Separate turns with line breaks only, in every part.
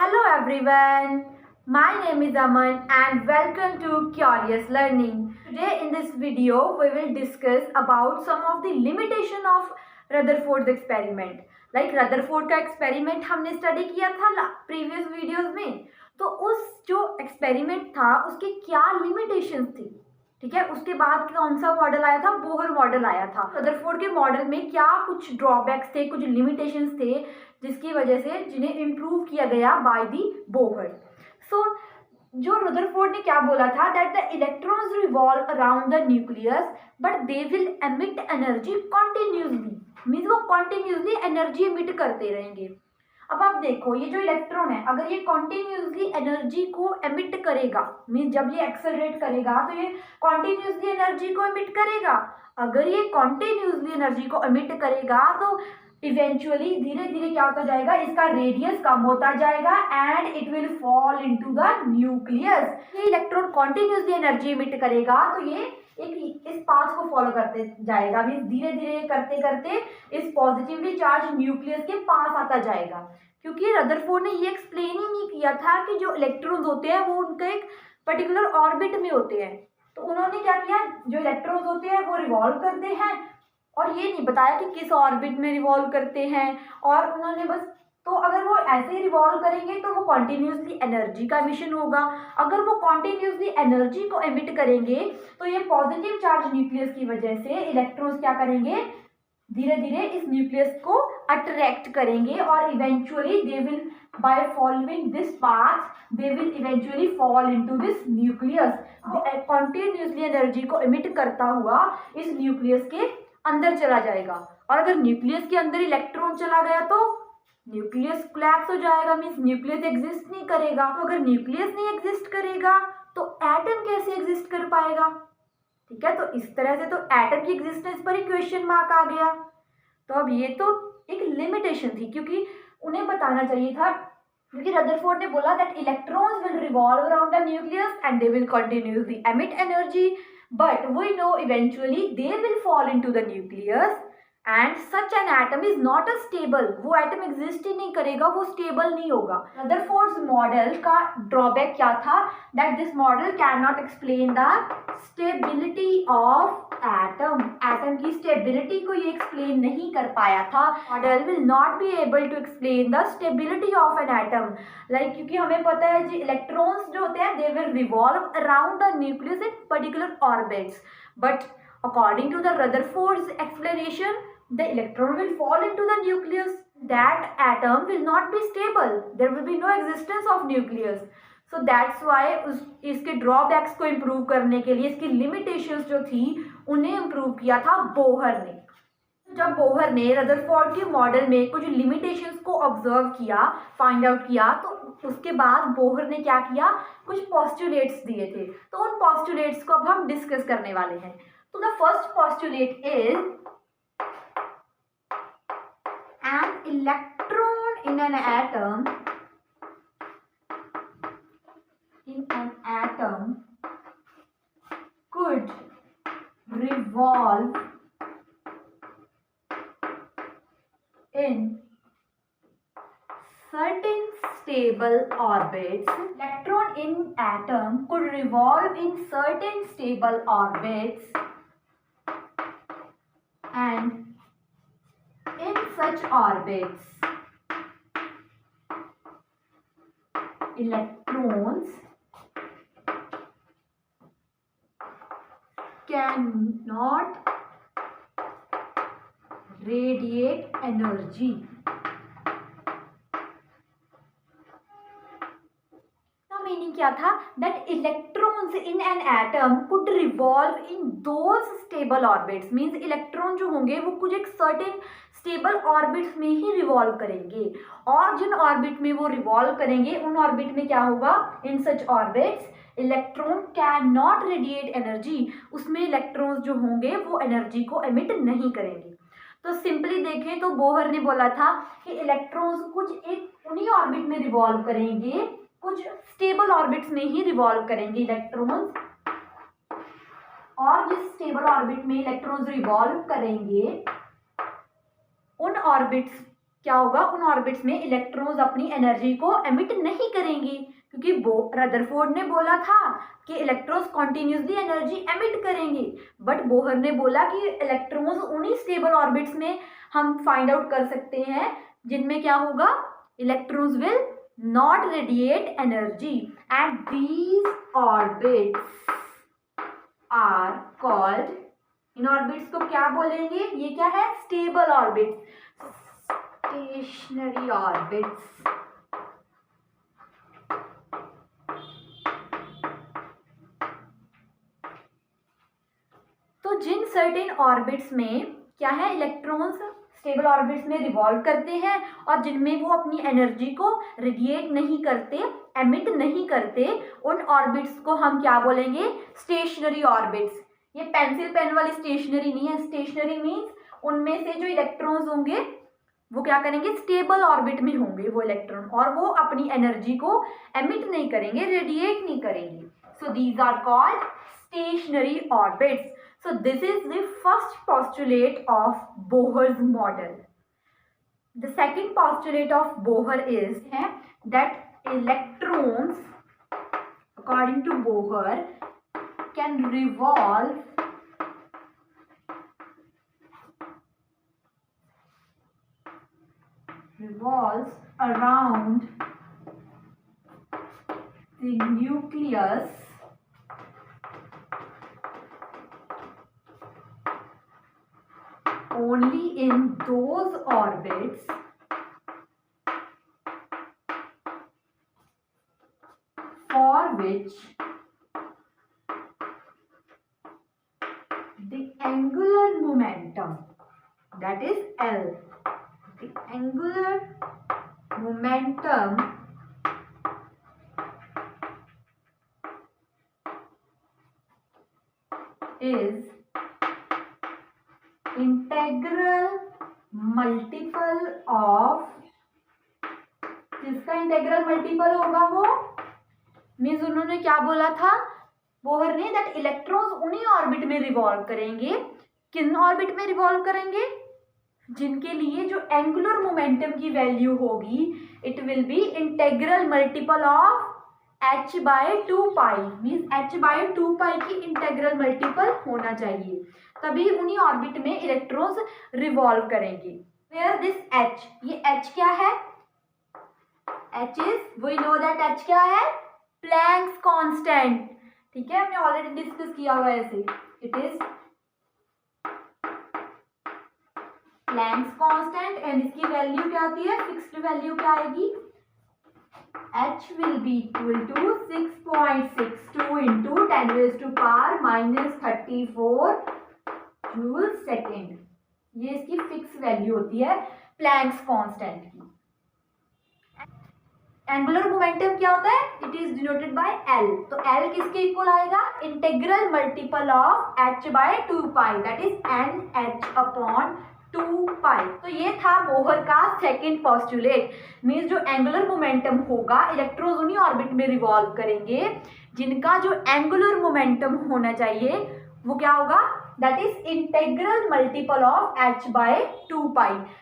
Hello everyone, my name is Aman and welcome to Curious Learning. Today in this video we will discuss about some of the limitation of Rutherford's experiment. Like Rutherford का experiment हमने study किया था previous videos में, तो उस जो experiment था उसके क्या limitations थी, ठीक है। उसके बाद कौन सा मॉडल आया था, बोहर मॉडल आया था। रदरफोर्ड के मॉडल में क्या कुछ ड्रॉबैक्स थे, कुछ लिमिटेशंस थे जिसकी वजह से जिन्हें इम्प्रूव किया गया बाय दी बोहर। सो जो रदरफोर्ड ने क्या बोला था, that the electrons revolve around the nucleus but they will emit energy continuously, means वो कॉन्टिन्यूसली एनर्जी एमिट करते रहेंगे। अब आप देखो ये जो इलेक्ट्रॉन है अगर ये कॉन्टिन्यूसली एनर्जी को एमिट करेगा, मीन्स जब ये एक्सेलरेट करेगा तो ये कॉन्टिन्यूसली एनर्जी को एमिट करेगा। अगर ये कॉन्टिन्यूसली एनर्जी को एमिट करेगा तो इवेंचुअली धीरे धीरे क्या होता जाएगा, इसका रेडियस कम होता जाएगा and it will fall into the nucleus. ये इलेक्ट्रॉन कॉन्टिन्यूसली एनर्जी एमिट करेगा तो ये एक इस पाथ को फॉलो करते जाएगा, मीन्स धीरे धीरे करते करते इस पॉजिटिवली चार्ज न्यूक्लियस के पास आता जाएगा। क्योंकि रदरफोर्ड ने ये एक्सप्लेन ही नहीं किया था कि जो इलेक्ट्रॉन्स होते हैं वो उनका एक पर्टिकुलर ऑर्बिट में होते हैं, तो उन्होंने क्या किया, जो इलेक्ट्रॉन्स होते हैं वो रिवॉल्व करते हैं और ये नहीं बताया कि किस ऑर्बिट में रिवॉल्व करते हैं। और उन्होंने बस, तो अगर वो ऐसे ही रिवॉल्व करेंगे तो वो कॉन्टिन्यूसली एनर्जी का एमिशन होगा। अगर वो कॉन्टिन्यूसली एनर्जी को एमिट करेंगे तो ये पॉजिटिव चार्ज न्यूक्लियस की वजह से इलेक्ट्रॉन्स क्या करेंगे, धीरे धीरे इस न्यूक्लियस को अट्रैक्ट करेंगे और eventually they will by following this path they will eventually fall into this nucleus. Continuously energy को एमिट करता हुआ इस न्यूक्लियस के अंदर चला जाएगा। और अगर न्यूक्लियस के अंदर इलेक्ट्रॉन चला गया तो न्यूक्लियस कोलैप्स हो जाएगा, मीन्स न्यूक्लियस एग्जिस्ट नहीं करेगा। तो अगर न्यूक्लियस नहीं एग्जिस्ट करेगा तो एटम कैसे एग्जिस्ट कर पाएगा, ठीक है। तो इस तरह से तो एटम की एग्जिस्टेंस पर ही क्वेश्चन मार्क आ गया। तो अब ये तो एक लिमिटेशन थी, क्योंकि उन्हें बताना चाहिए था, क्योंकि रदरफोर्ड ने बोला that electrons will revolve around the nucleus and they will continuously emit energy but we know eventually they will fall into the nucleus and such an atom is not a stable, वो atom exist ही नहीं करेगा, वो stable नहीं होगा। Rutherford's model का drawback क्या था, that this model can not explain the stability of atom, atom की स्टेबिलिटी को ये एक्सप्लेन नहीं कर पाया था। Model will not be able to explain the stability of an atom, like क्योंकि हमें पता है जो इलेक्ट्रॉन्स जो होते हैं they will revolve around the nucleus in particular orbits, but according to the Rutherford's explanation the electron will fall into the nucleus, that atom will not be stable, there will be no existence of nucleus. So that's why इसके drawbacks को improve करने के लिए इसकी limitations जो थी उन्हें improve किया था बोहर ने। जब बोहर ने रदरफोर्ड के मॉडल में कुछ लिमिटेशंस को ऑब्जर्व किया, फाइंड आउट किया, तो उसके बाद बोहर ने क्या किया, कुछ पॉस्टुलेट्स दिए थे। तो उन पॉस्टुलेट्स को अब हम डिस्कस करने वाले हैं। तो the first postulate is an electron in an atom could revolve in certain stable orbits. Electron in atom could revolve in certain stable orbits and in such orbits electrons cannot radiate energy. Meaning क्या था, that electrons in an atom could revolve in those stable orbits, means electron जो होंगे वो कुछ एक certain stable orbits में ही revolve करेंगे, और जिन ऑर्बिट में वो रिवॉल्व करेंगे उन ऑर्बिट में क्या होगा, in such orbits electron can not radiate energy, उसमें इलेक्ट्रॉन्स जो होंगे वो एनर्जी को एमिट नहीं करेंगे। तो सिंपली देखें तो बोहर ने बोला था कि इलेक्ट्रॉन्स कुछ एक उन्हीं ऑर्बिट में रिवॉल्व करेंगे, कुछ स्टेबल ऑर्बिट्स में ही रिवॉल्व करेंगे इलेक्ट्रॉन्स, और जिस स्टेबल ऑर्बिट में इलेक्ट्रॉन्स रिवॉल्व करेंगे उन ऑर्बिट्स क्या होगा, उन ऑर्बिट्स में इलेक्ट्रॉन्स अपनी एनर्जी को एमिट नहीं करेंगे, क्योंकि रदरफोर्ड ने बोला था कि इलेक्ट्रॉन्स कॉन्टिन्यूसली एनर्जी एमिट करेंगे, बट बोहर ने बोला कि इलेक्ट्रॉन्स उन्हीं स्टेबल ऑर्बिट्स में हम फाइंड आउट कर सकते हैं जिनमें क्या होगा, electrons will not radiate energy, and these orbits are called, इन ऑर्बिट्स को क्या बोलेंगे, ये क्या है, स्टेबल ऑर्बिट्स, स्टेशनरी ऑर्बिट्स। तो जिन सर्टेन ऑर्बिट्स में क्या है, इलेक्ट्रॉन्स स्टेबल ऑर्बिट्स में रिवॉल्व करते हैं और जिनमें वो अपनी एनर्जी को रेडिएट नहीं करते, एमिट नहीं करते, उन ऑर्बिट्स को हम क्या बोलेंगे, स्टेशनरी ऑर्बिट्स। ये पेंसिल पेन वाली स्टेशनरी नहीं है, स्टेशनरी मीन्स उनमें से जो इलेक्ट्रॉन्स होंगे वो क्या करेंगे, स्टेबल ऑर्बिट में होंगे वो इलेक्ट्रॉन, और वो अपनी एनर्जी को एमिट नहीं करेंगे, रेडिएट नहीं करेंगे। So these are called stationary orbits. So this is the first postulate of Bohr's model. The second postulate of Bohr is that electrons, according to Bohr, can revolves around the nucleus only in those orbits for which the angular momentum, that is L, the angular momentum is integral multiple of, किसका integral multiple होगा वो, means उन्होंने क्या बोला था Bohr ने, that electrons उन्हीं orbit में रिवॉल्व करेंगे, किन ऑर्बिट में रिवॉल्व करेंगे, जिनके लिए जो एंगुलर मोमेंटम की वैल्यू होगी it will be integral multiple of h/2π, means h/2π की इंटेग्रल मल्टीपल होना चाहिए, तभी उन्हीं ऑर्बिट में इलेक्ट्रॉन्स रिवॉल्व करेंगे। वेयर दिस h, ये h क्या है, h is, we know that h क्या है, प्लैंक्स कांस्टेंट, ठीक है, हमने ऑलरेडी डिस्कस किया हुआ है ऐसे, it is Planck's constant, and इसकी वैल्यू क्या आती है, फिक्स्ड वैल्यू क्या आएगी, h will be equal to 6.62 into 10 raised to power minus 34 joule second, ये इसकी फिक्स वैल्यू होती है प्लैंक्स कांस्टेंट की। एंगुलर मोमेंटम क्या होता है, it is denoted by L, तो L किसके इक्वल आएगा, integral multiple of h/2π, that is nh/2π। तो ये था बोहर का सेकंड पोस्टुलेट, मींस जो एंगुलर मोमेंटम होगा, इलेक्ट्रॉन्स उन्हीं ऑर्बिट में रिवॉल्व करेंगे जिनका जो एंगुलर मोमेंटम होना चाहिए वो क्या होगा, that is integral multiple of h/2π,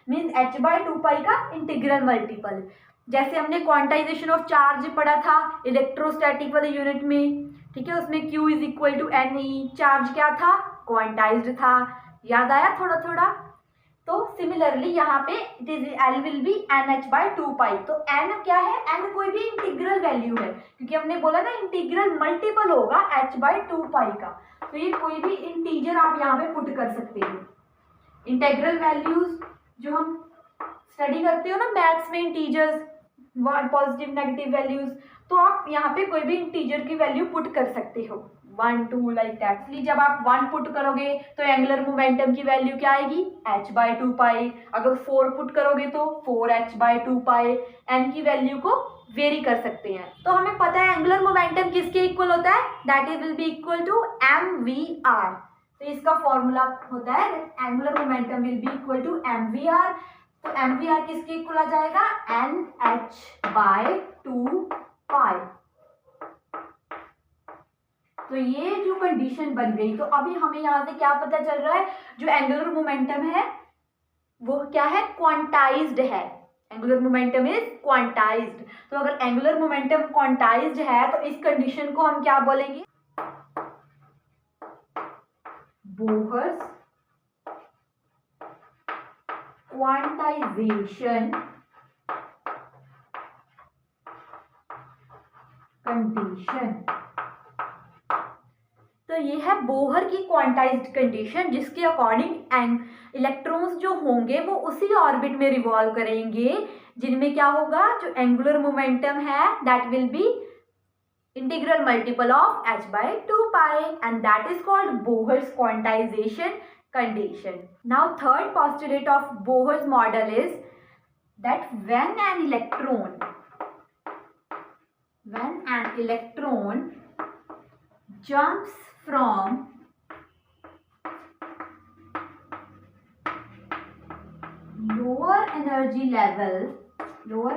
means h/2π का इंटीग्रल मल्टीपल। जैसे हमने क्वांटाइजेशन ऑफ चार्ज पढ़ा था इलेक्ट्रोस्टैटिक वाले यूनिट में, ठीक है, उसमें Q is equal to Ne, charge क्या था, क्वांटाइज्ड था, याद आया थोड़ा थोड़ा। तो सिमिलरली यहाँ पे it is L will be nh/2π, तो n क्या है, n कोई भी इंटीग्रल वैल्यू है, क्योंकि हमने बोला ना इंटीग्रल मल्टीपल होगा h/2π का, तो ये कोई भी इंटीजर आप यहाँ पे पुट कर सकते हो। इंटीग्रल वैल्यूज जो हम स्टडी करते हो ना मैथ्स में, इंटीजर्स, पॉजिटिव नेगेटिव वैल्यूज, तो आप यहाँ पे कोई भी इंटीजर की वैल्यू पुट कर सकते हो, 1 2 लाइक दैट। इसलिए जब आप 1 पुट करोगे तो एंगुलर मोमेंटम की वैल्यू क्या आएगी, h/2π, अगर 4 पुट करोगे तो 4h/2π, n की वैल्यू को वेरी कर सकते हैं। तो हमें पता है एंगुलर मोमेंटम किसके इक्वल होता है, that is will be equal to mvr, तो इसका फॉर्मूला होता है angular momentum will be equal to mvr, तो mvr किसके इक्वल आ जाएगा, nh/2π। तो ये जो कंडीशन बन गई, तो अभी हमें यहाँ से क्या पता चल रहा है, जो एंगुलर मोमेंटम है वो क्या है, क्वांटाइज्ड है। Angular momentum is quantized. तो अगर एंगुलर मोमेंटम क्वांटाइज्ड है तो इस कंडीशन को हम क्या बोलेंगे, बोहर्स क्वांटाइजेशन कंडीशन। तो ये है बोहर की क्वांटाइज्ड कंडीशन, जिसके अकॉर्डिंग इलेक्ट्रॉन्स जो होंगे वो उसी ऑर्बिट में रिवॉल्व करेंगे जिनमें क्या होगा, जो एंगुलर मोमेंटम है that will B integral multiple of h/2 and that is called Bohr's quantization condition. Now third postulate of Bohr's model is that when an electron jumps from lower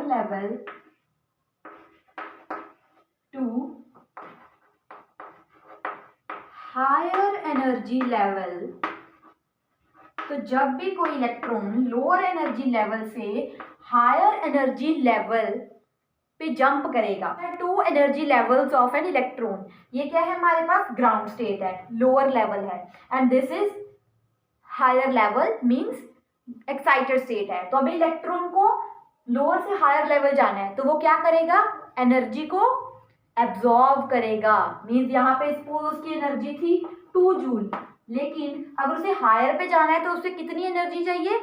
level to higher energy level, तो जब भी कोई electron lower energy level से higher energy level पे jump करेगा, two energy levels of an electron, ये क्या है हमारे पास, ग्राउंड स्टेट है, लोअर लेवल है, and this is higher level means excited state है। तो अभी इलेक्ट्रॉन को लोअर से हायर लेवल जाना है, तो वो क्या करेगा, एनर्जी को एब्जॉर्ब करेगा। मींस यहाँ पे सपोज उसकी एनर्जी थी 2 जूल, लेकिन अगर उसे हायर पे जाना है तो उसे कितनी एनर्जी चाहिए,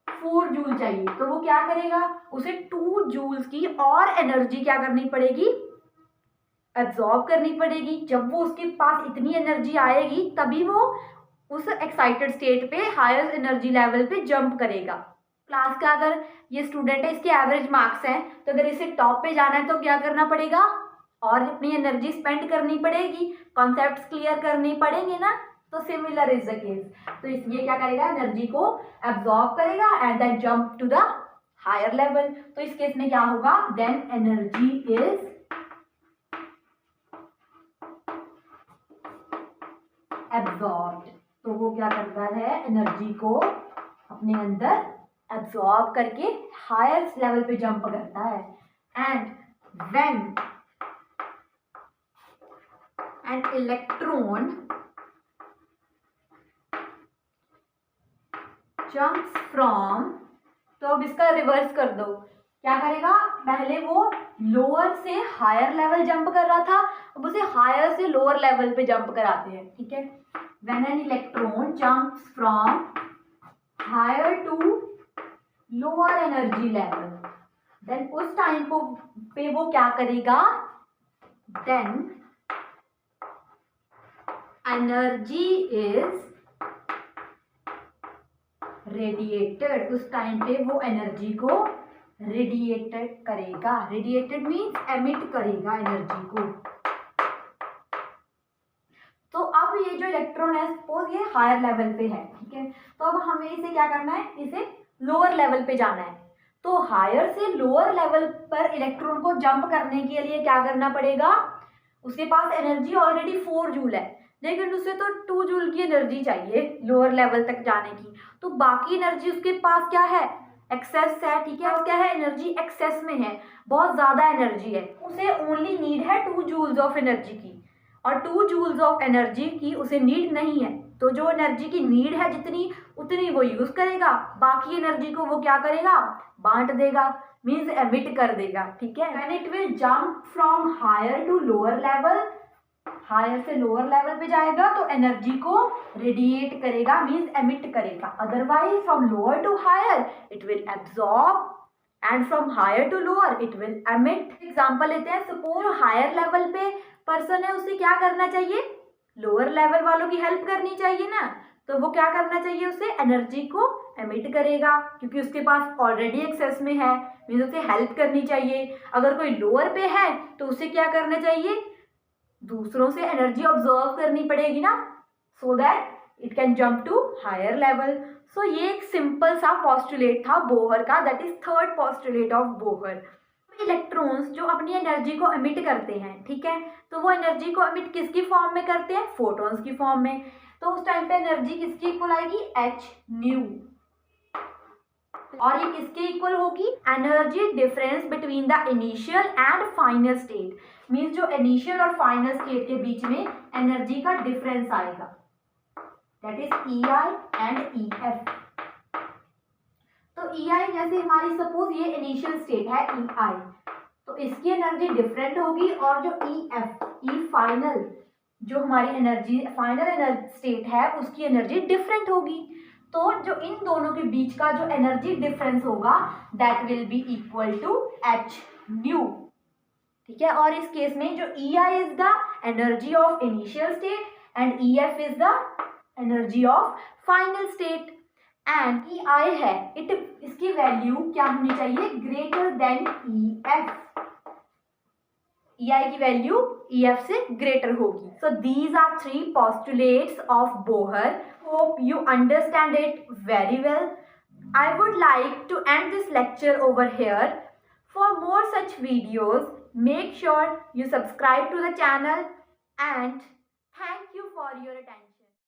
4 जूल चाहिए। तो वो क्या करेगा, उसे 2 जूल्स की और एनर्जी क्या करनी पड़ेगी, एब्जॉर्ब करनी पड़ेगी। जब वो उसके पास इतनी एनर्जी आएगी तभी वो उस एक्साइटेड स्टेट पे हायर एनर्जी लेवल पे जंप करेगा। क्लास का अगर ये स्टूडेंट है, इसके एवरेज मार्क्स हैं, तो अगर इसे टॉप पे जाना है तो क्या करना पड़ेगा, और अपनी एनर्जी स्पेंड करनी पड़ेगी, कॉन्सेप्ट्स क्लियर करने पड़ेंगे ना। तो सिमिलर इज द केस, तो इसलिए क्या करेगा, एनर्जी को एब्जॉर्ब करेगा and then jump to the higher level. तो इस केस में क्या होगा, देन एनर्जी इज एब्जॉर्ब्ड। तो वो क्या करता है, एनर्जी को अपने अंदर एब्जॉर्ब करके हायर लेवल पे जंप करता है। And when an electron jumps from, तो अब इसका रिवर्स कर दो, क्या करेगा, पहले वो लोअर से हायर लेवल जंप कर रहा था, अब उसे हायर से लोअर लेवल पे जंप कराते हैं, ठीक है। When an electron jumps from higher to lower energy level, then उस टाइम पे वो क्या करेगा, देन एनर्जी इज रेडिएटेड। उस टाइम पे वो एनर्जी को रेडिएटेड करेगा, रेडिएटेड मीन्स एमिट करेगा एनर्जी को। तो अब ये जो इलेक्ट्रॉन है, सपोज ये हायर लेवल पे है, ठीक है, तो अब हमें इसे क्या करना है, इसे लोअर लेवल पे जाना है। तो हायर से लोअर लेवल पर इलेक्ट्रॉन को जंप करने के लिए क्या करना पड़ेगा, उसके पास एनर्जी ऑलरेडी 4 जूल है, लेकिन उसे तो 2 जूल की एनर्जी चाहिए लोअर लेवल तक जाने की। तो बाकी एनर्जी उसके पास क्या है, एक्सेस है, ठीक है, क्या है, एनर्जी एक्सेस में है, बहुत ज़्यादा एनर्जी है, उसे ओनली नीड है 2 जूल्स ऑफ एनर्जी की, और 2 जूल्स ऑफ एनर्जी की उसे नीड नहीं है। तो जो एनर्जी की नीड है जितनी, उतनी वो यूज़ करेगा, बाकी एनर्जी को वो क्या करेगा, बांट देगा, मीन्स एमिट कर देगा, ठीक है। When it will jump from higher to lower level, higher से लोअर लेवल पे जाएगा तो एनर्जी को रेडिएट करेगा, मीन्स एमिट करेगा। Otherwise from lower to higher it will absorb and from higher to lower it will emit. Example लेते हैं, suppose higher level पे पर्सन है, उसे क्या करना चाहिए, लोअर लेवल वालों की हेल्प करनी चाहिए ना, तो वो क्या करना चाहिए, उसे एनर्जी को एमिट करेगा, क्योंकि उसके पास ऑलरेडी एक्सेस में है, मीन्स उसे हेल्प करनी चाहिए। अगर कोई लोअर पे है तो उसे क्या करना चाहिए, दूसरों से एनर्जी ऑब्जर्व करनी पड़ेगी ना, so that it can jump to higher level. So ये एक सिंपल सा पॉस्टुलेट था बोहर का, that is third postulate of Bohr. Electrons जो अपनी एनर्जी को एमिट करते हैं, ठीक है, तो वो एनर्जी को एमिट किसकी फॉर्म में करते हैं, फोटॉन्स की फॉर्म में। तो उस टाइम पे एनर्जी किसकी इक्वल आएगी, h न्यू, और ये किसके इक्वल होगी, energy difference between the initial and final state, means जो इनिशियल और फाइनल स्टेट के बीच में एनर्जी का डिफरेंस आएगा, that is EI and EF। तो EI जैसे हमारी सपोज ये इनिशियल स्टेट है EI, तो इसकी एनर्जी डिफरेंट होगी, और जो EF E फाइनल जो हमारी एनर्जी फाइनल एनर्जी स्टेट है उसकी एनर्जी डिफरेंट होगी। तो जो इन दोनों के बीच का जो एनर्जी डिफरेंस होगा that will be equal to H nu, ठीक है। और इस केस में जो EI is the energy of initial state and EF is the energy of final state, and EI है इसकी वैल्यू क्या होनी चाहिए, ग्रेटर देन EF, EI की वैल्यू EF से ग्रेटर होगी। So these are 3 postulates of Bohr. Hope you understand it very well. I would like to end this lecture over here. For more such videos, make sure you subscribe to the channel, and thank you for your attention.